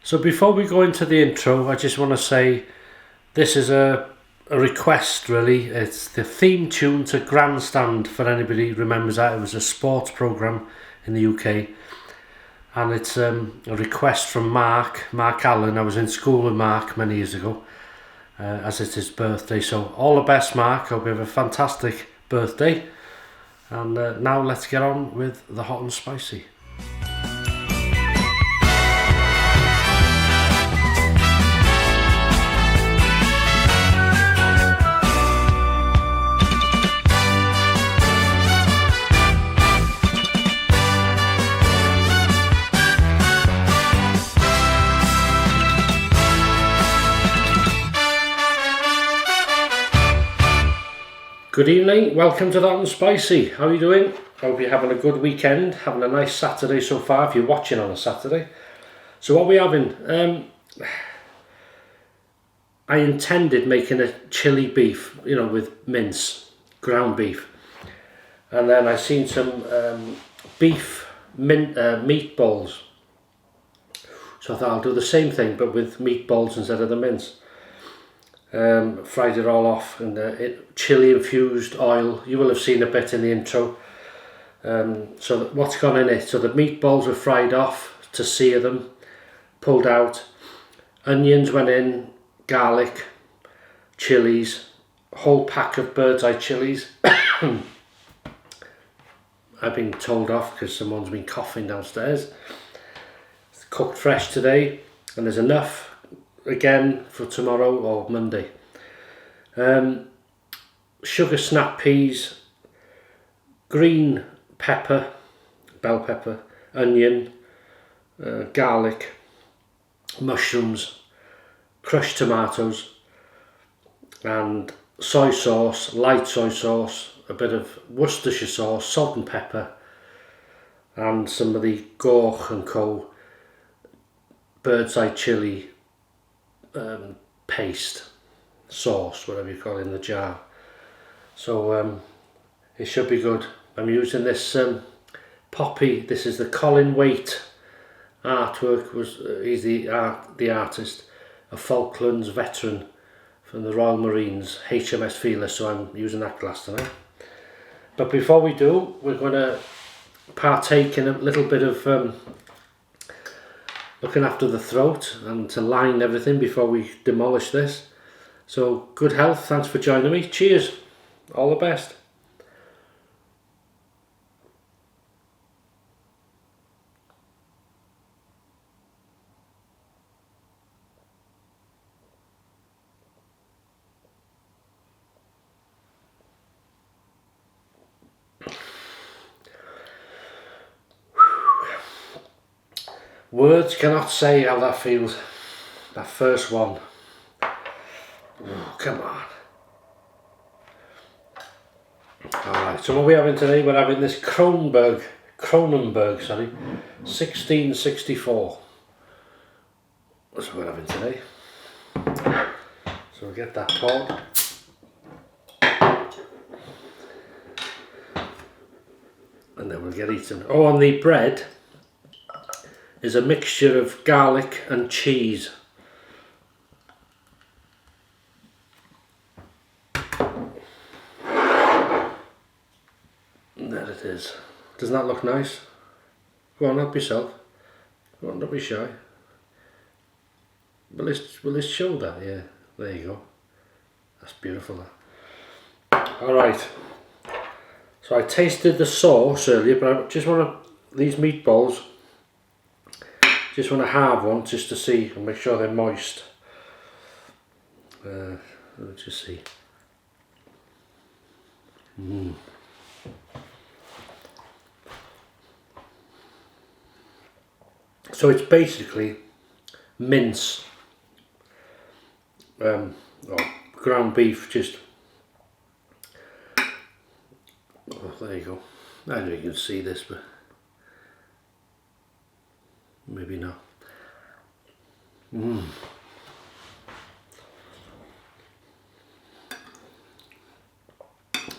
So before we go into the intro, I just want to say this is a request really. It's the theme tune to Grandstand, for anybody who remembers that. It was a sports programme in the UK. And it's a request from Mark Allen. I was in school with Mark many years ago, as it's his birthday. So all the best, Mark. Hope you have a fantastic birthday. And now let's get on with the hot and spicy. Good evening, welcome to the Hot and Spicy. How are you doing? Hope you're having a good weekend, having a nice Saturday so far if you're watching on a Saturday. So what are we having? I intended making a chili beef, with mince, ground beef. And then I seen some beef meatballs. So I thought I'll do the same thing but with meatballs instead of the mince. Fried it all off in chilli infused oil. You will have seen a bit in the intro. So what's gone in it? So the meatballs were fried off to sear them, pulled out. Onions went in, garlic, chillies, a whole pack of bird's eye chillies. I've been told off because someone's been coughing downstairs. It's cooked fresh today, and there's enough again for tomorrow or Monday. Sugar snap peas, green pepper, bell pepper, onion, garlic, mushrooms, crushed tomatoes, and soy sauce, light soy sauce, a bit of Worcestershire sauce, salt and pepper, and some of the Goch Co bird's eye chilli paste, sauce, whatever you call it, in the jar. So it should be good. I'm using this Poppy. This is the Colin Waite artwork. He's the artist, a Falklands veteran from the Royal Marines, HMS Fearless. So I'm using that glass tonight. But before we do, we're going to partake in a little bit of looking after the throat and to line everything before we demolish this. So good health, thanks for joining me. Cheers, all the best. Words cannot say how that feels. That first one. Oh, come on. Alright, so what are we having today? We're having this Kronenberg, 1664. That's what we're having today. So we'll get that poured. And then we'll get eaten. Oh, on the bread is a mixture of garlic and cheese. And there it is. Doesn't that look nice? Go on, help yourself. Go on, don't be shy. Will this show that? Yeah, there you go. That's beautiful. That. Alright. So I tasted the sauce earlier, but I just want these meatballs. Just want to have one just to see and make sure they're moist. Let's just see. So it's basically mince, or ground beef. Just there you go. I don't know if you can see this, but maybe not.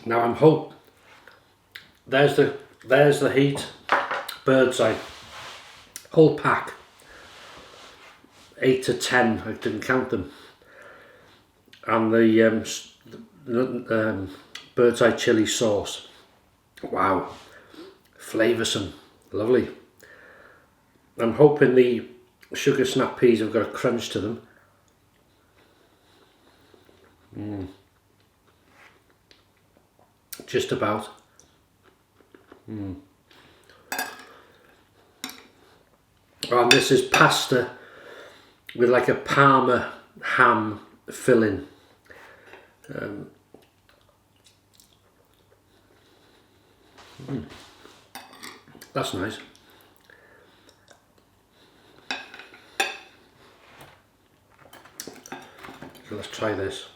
Now I'm hope there's the heat, bird's eye, whole pack. 8 to 10, I didn't count them. And the bird's eye chili sauce. Wow, flavoursome, lovely. I'm hoping the sugar snap peas have got a crunch to them. Just about. And this is pasta with like a Parma ham filling. That's nice. So let's try this.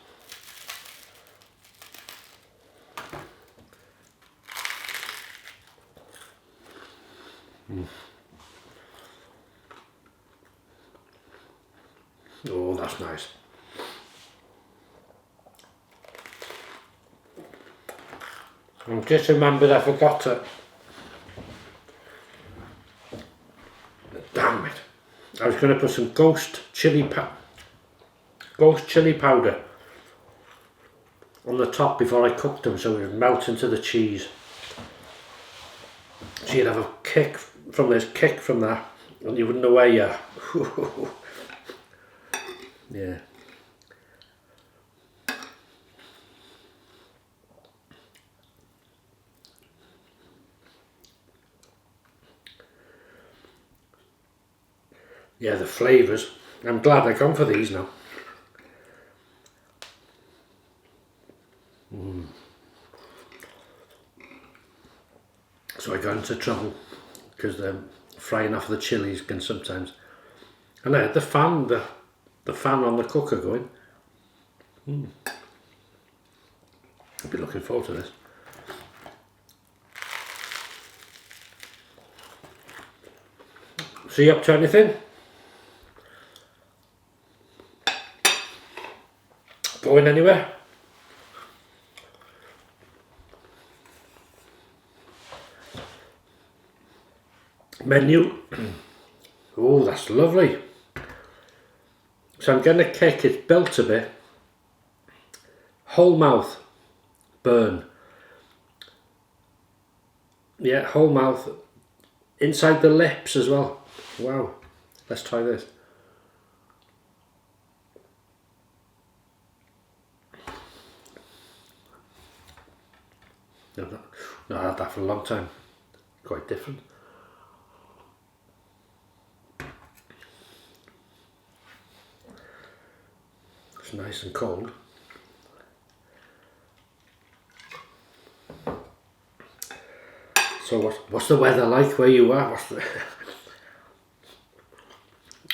Oh, that's nice. And just remembered I forgot to. Damn it! I was going to put some ghost chili powder on the top before I cooked them, so it would melt into the cheese. So you'd have a kick from that, and you wouldn't know where you are. Yeah. Yeah, the flavours. I'm glad I've gone for these now. So I got into trouble because frying off the chillies can sometimes. And I had the fan on the cooker going. I'll be looking forward to this. So you up to anything? Going anywhere? Menu. Oh, that's lovely. So I'm getting a kick, it's built a bit. Whole mouth burn. Yeah, whole mouth. Inside the lips as well. Wow. Let's try this. No, I had that for a long time. Quite different. It's nice and cold. So what's the weather like where you are?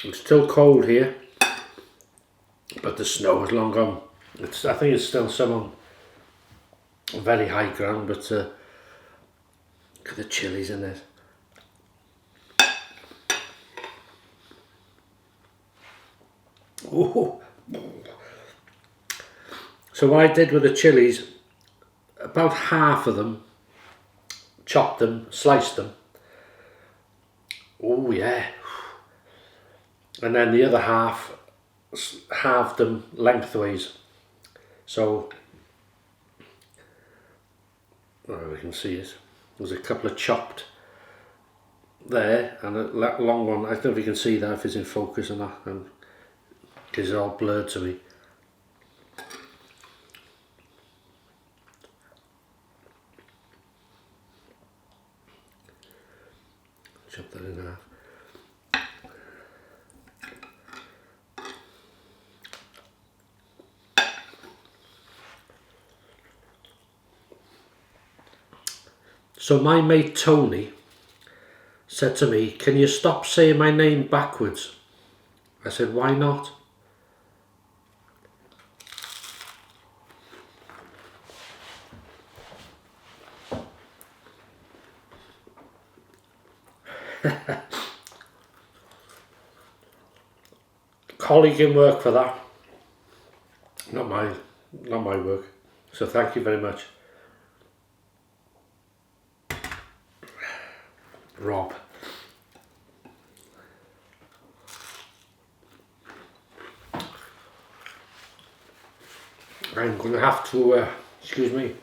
It's still cold here, but the snow is long gone. I think it's still some on very high ground, but look at the chilies in this. Ooh. So what I did with the chilies, about half of them, chopped them, sliced them. Oh yeah. And then the other half, halved them lengthways. So, we can see it. There's a couple of chopped there, and a long one. I don't know if you can see that, if it's in focus or not, because it's all blurred to me. Chop that in half. So my mate Tony said to me, "Can you stop saying my name backwards?" I said, "Why not?" Colleague in work for that. Not my work. So thank you very much. Rob. I'm going to have to, excuse me.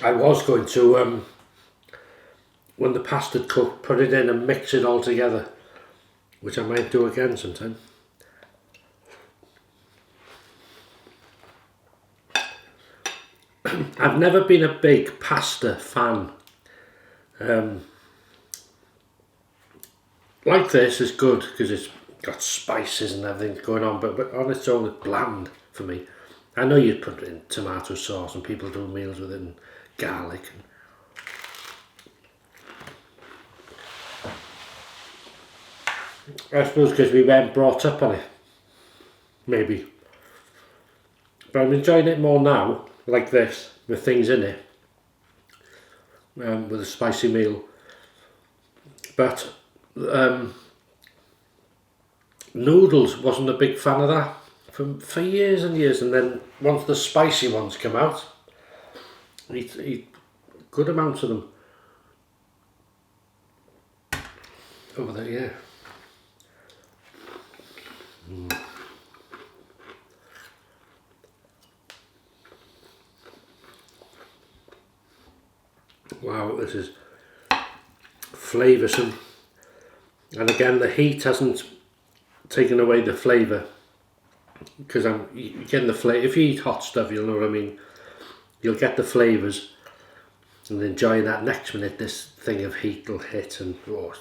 I was going to, when the pasta's cooked, put it in and mix it all together, which I might do again sometime. I've never been a big pasta fan. Like this is good because it's got spices and everything going on, but on its own it's bland for me. I know you put it in tomato sauce and people do meals with it and garlic. I suppose because we weren't brought up on it, maybe. But I'm enjoying it more now, like this, with things in it, with a spicy meal. But noodles, wasn't a big fan of that for years and years, and then once the spicy ones come out, eat good amounts of them. Over there, yeah. Wow, this is flavoursome, and again the heat hasn't taken away the flavour, because I'm getting the flavour. If you eat hot stuff, you'll know what I mean. You'll get the flavours and enjoy that. Next minute this thing of heat will hit and oh.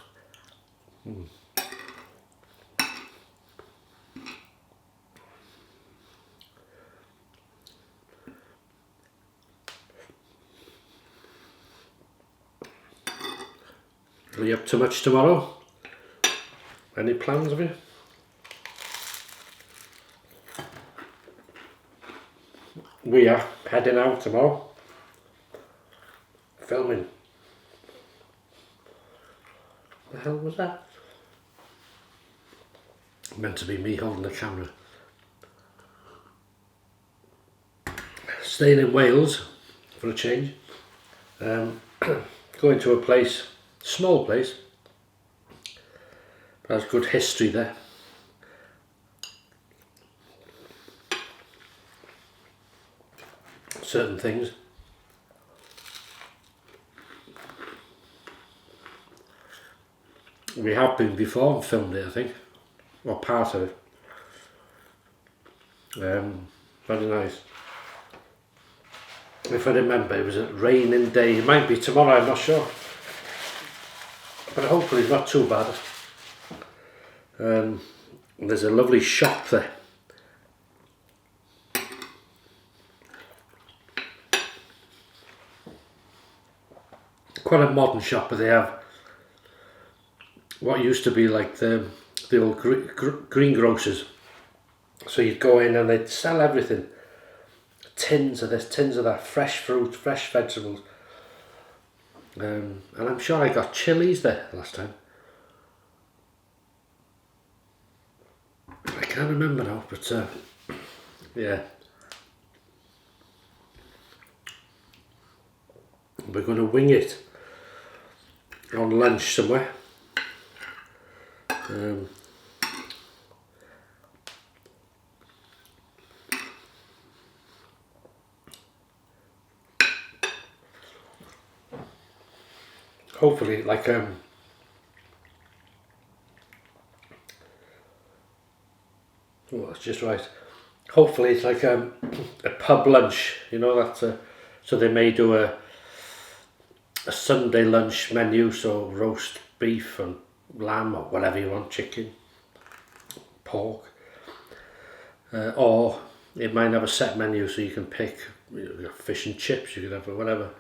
Are you up to much tomorrow? Any plans of you? We are heading out tomorrow. Filming. The hell was that? Meant to be me holding the camera. Staying in Wales for a change. Going to a place, small place, but has good history there. Certain things. We have been before and filmed it, I think, or part of it. Very nice. If I remember, it was a raining day. It might be tomorrow, I'm not sure, but hopefully it's not too bad. There's a lovely shop there. Quite a modern shop, but they have what used to be like the old greengrocers. So you'd go in and they'd sell everything. Tins of this, tins of that, fresh fruit, fresh vegetables. And I'm sure I got chillies there last time. I can't remember now, but yeah. We're going to wing it on lunch somewhere. Hopefully, like oh, that's just right. Hopefully, it's like a pub lunch. You know that. So they may do a Sunday lunch menu. So roast beef and lamb or whatever you want, chicken, pork, or it might have a set menu so you can pick fish and chips. You could have whatever.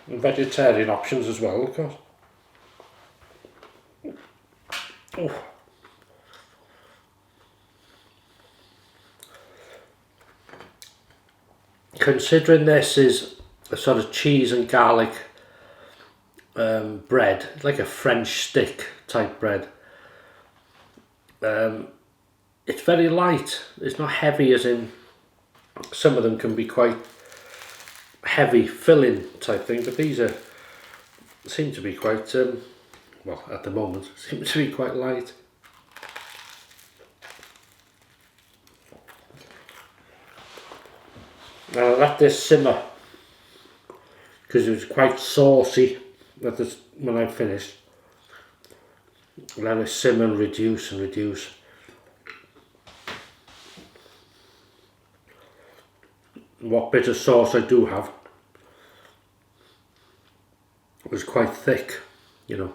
And vegetarian options as well, of course. Oh. Considering this is a sort of cheese and garlic bread, like a French stick type bread. It's very light, it's not heavy as in some of them can be quite heavy filling type thing, but these seem to be quite, well at the moment, seem to be quite light. Now I let this simmer because it was quite saucy when I finished. Let it simmer and reduce and reduce. What bit of sauce I do have was quite thick, you know.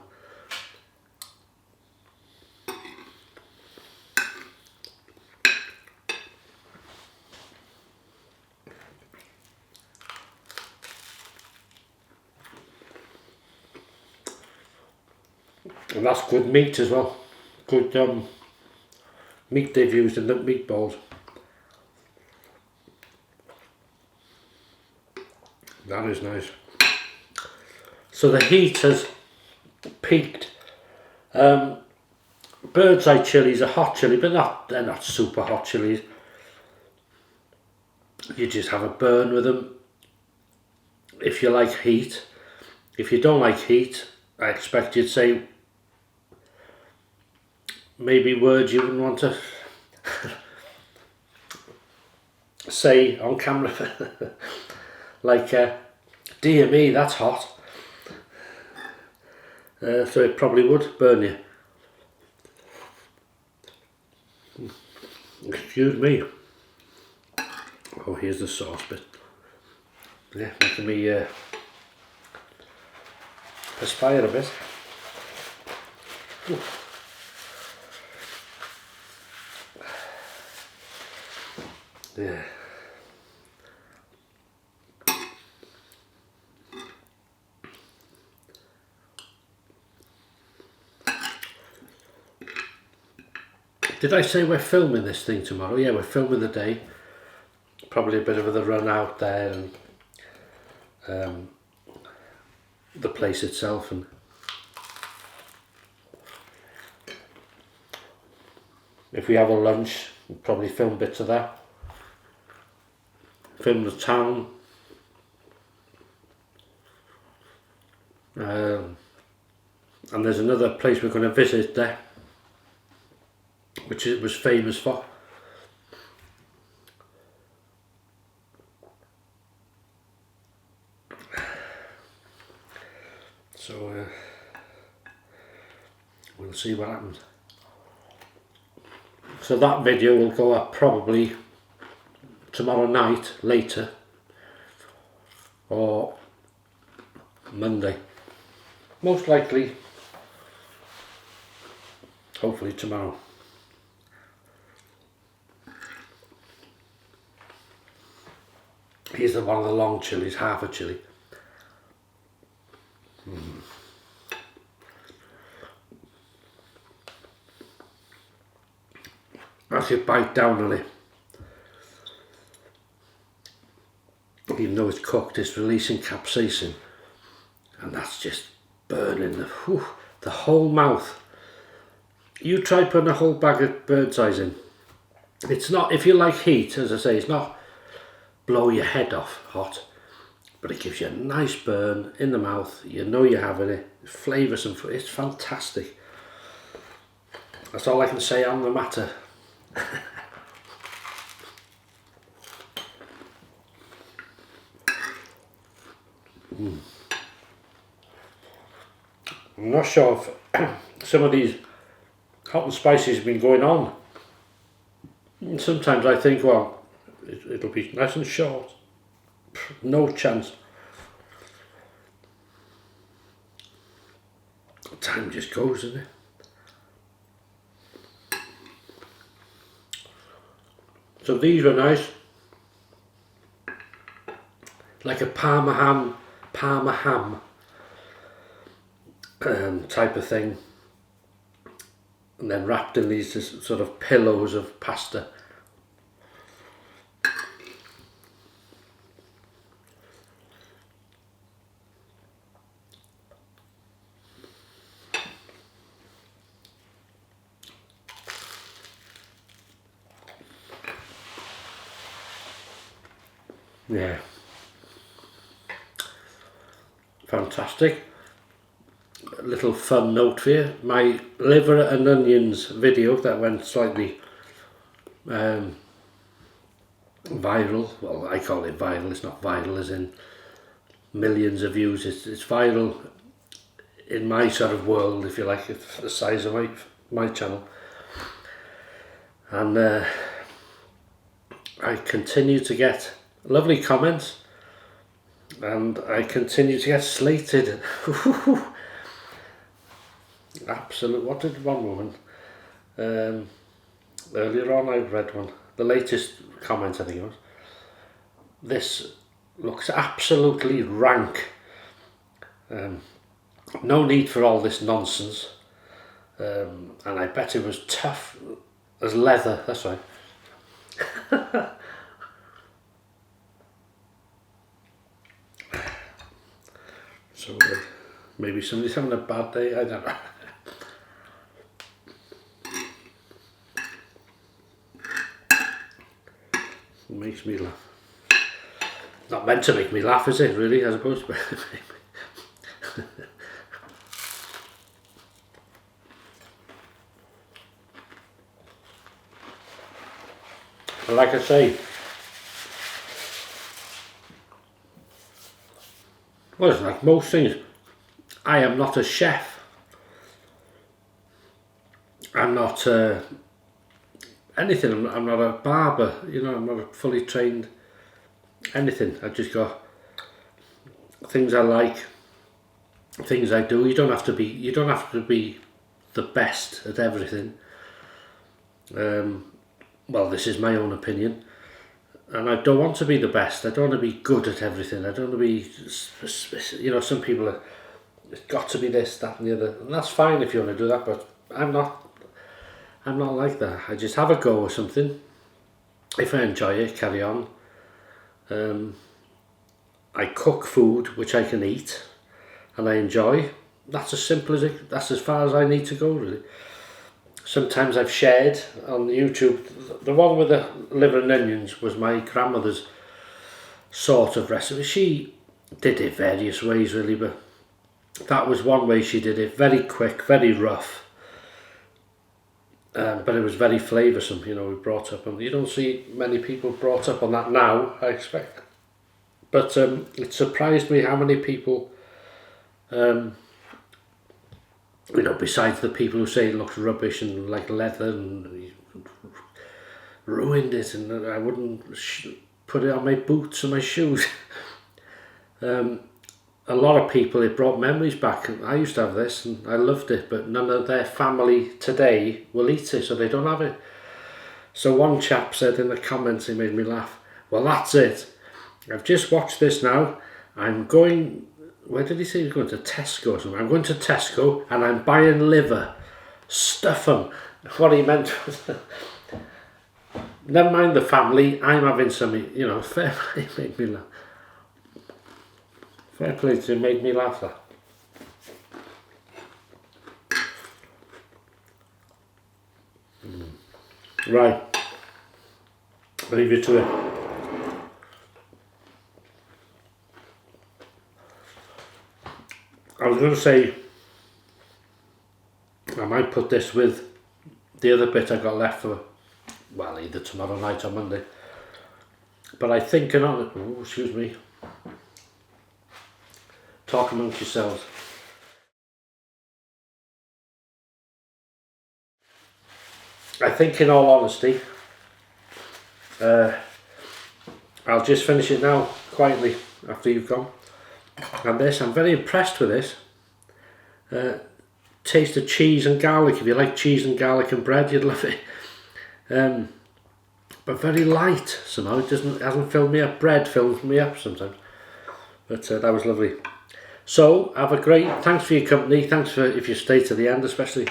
And that's good meat as well. Good meat they've used in the meatballs. That is nice. So the heat has peaked. Bird's eye chilies are hot chili, but they're not super hot chilies. You just have a burn with them if you like heat. If you don't like heat, I expect you'd say maybe words you wouldn't want to say on camera. Like, dear me, that's hot. So it probably would burn you. Excuse me. Oh, here's the sauce bit. Yeah, making me perspire a bit. Ooh. Yeah. Did I say we're filming this thing tomorrow? Yeah, we're filming the day. Probably a bit of a run out there and the place itself, and if we have a lunch, we'll probably film bits of that. Film the town. And there's another place we're going to visit there, which it was famous for. So we'll see what happens. So that video will go up probably tomorrow night, later, or Monday. Most likely, hopefully tomorrow. Here's one of the long chilies, half a chili. As you bite down on it, even though it's cooked, it's releasing capsaicin, and that's just burning the whole mouth. You try putting a whole bag of bird's eyes in. It's not, if you like heat, as I say, it's not blow your head off hot, but it gives you a nice burn in the mouth. You know you're having it. Flavours and it's fantastic. That's all I can say on the matter. I'm not sure if some of these hot and spicy have been going on. And sometimes I think, well, it'll be nice and short. No chance. Time just goes, doesn't it? So these were nice. Like a Parma ham type of thing, and then wrapped in these sort of pillows of pasta. Yeah. Fantastic. A little fun note for you. My liver and onions video that went slightly viral. Well, I call it viral. It's not viral as in millions of views. It's viral in my sort of world, if you like. It's the size of my channel. And I continue to get lovely comments, and I continue to get slated. Absolute. What did one woman earlier on I read one, the latest comment I think it was, this looks absolutely rank, no need for all this nonsense, and I bet it was tough as leather. That's right. So maybe somebody's having a bad day, I don't know. It makes me laugh. Not meant to make me laugh, is it, really, I suppose? But like I say, well, it's like most things, I am not a chef. I'm not anything. I'm not a barber, you know. I'm not a fully trained anything. I've just got things I like, things I do. You don't have to be the best at everything. Well, this is my own opinion, and I don't want to be the best. I don't want to be good at everything. I don't want to be, you know, some people are, it's got to be this, that and the other, and that's fine if you want to do that, but I'm not like that. I just have a go or something. If I enjoy it, carry on. I cook food which I can eat and I enjoy. That's as simple as it. That's as far as I need to go, really. Sometimes I've shared on YouTube, the one with the liver and onions was my grandmother's sort of recipe. She did it various ways, really, but that was one way she did it. Very quick, very rough, but it was very flavoursome. You know, we brought up on. You don't see many people brought up on that now, I expect. But it surprised me how many people, you know, besides the people who say it looks rubbish and like leather and ruined it and I wouldn't put it on my boots and my shoes. A lot of people, it brought memories back. I used to have this and I loved it, but none of their family today will eat it, so they don't have it. So one chap said in the comments, he made me laugh, well, that's it. I've just watched this now. I'm going, where did he say he was going? To Tesco or something. I'm going to Tesco and I'm buying liver. Stuff them. What he meant was, never mind the family, I'm having some, you know, fair play, made me laugh. Fair play to him, made me laugh, that. Right. Leave you to it. I was going to say, I might put this with the other bit I got left for, well, either tomorrow night or Monday. But I think, oh, excuse me, talk amongst yourselves. I think, in all honesty, I'll just finish it now, quietly, after you've gone. And this, I'm very impressed with this. Taste of cheese and garlic. If you like cheese and garlic and bread, you'd love it. But very light somehow. It hasn't filled me up. Bread fills me up sometimes. But that was lovely. So have a great. Thanks for your company. Thanks for if you stay to the end, especially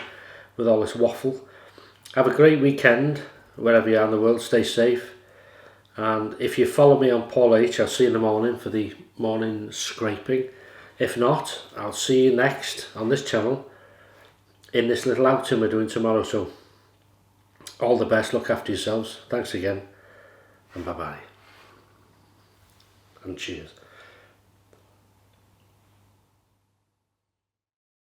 with all this waffle. Have a great weekend wherever you are in the world. Stay safe. And if you follow me on Paul H, I'll see you in the morning for the morning scraping. If not, I'll see you next on this channel in this little outing we're doing tomorrow. So all the best, look after yourselves. Thanks again, and bye bye. and cheers.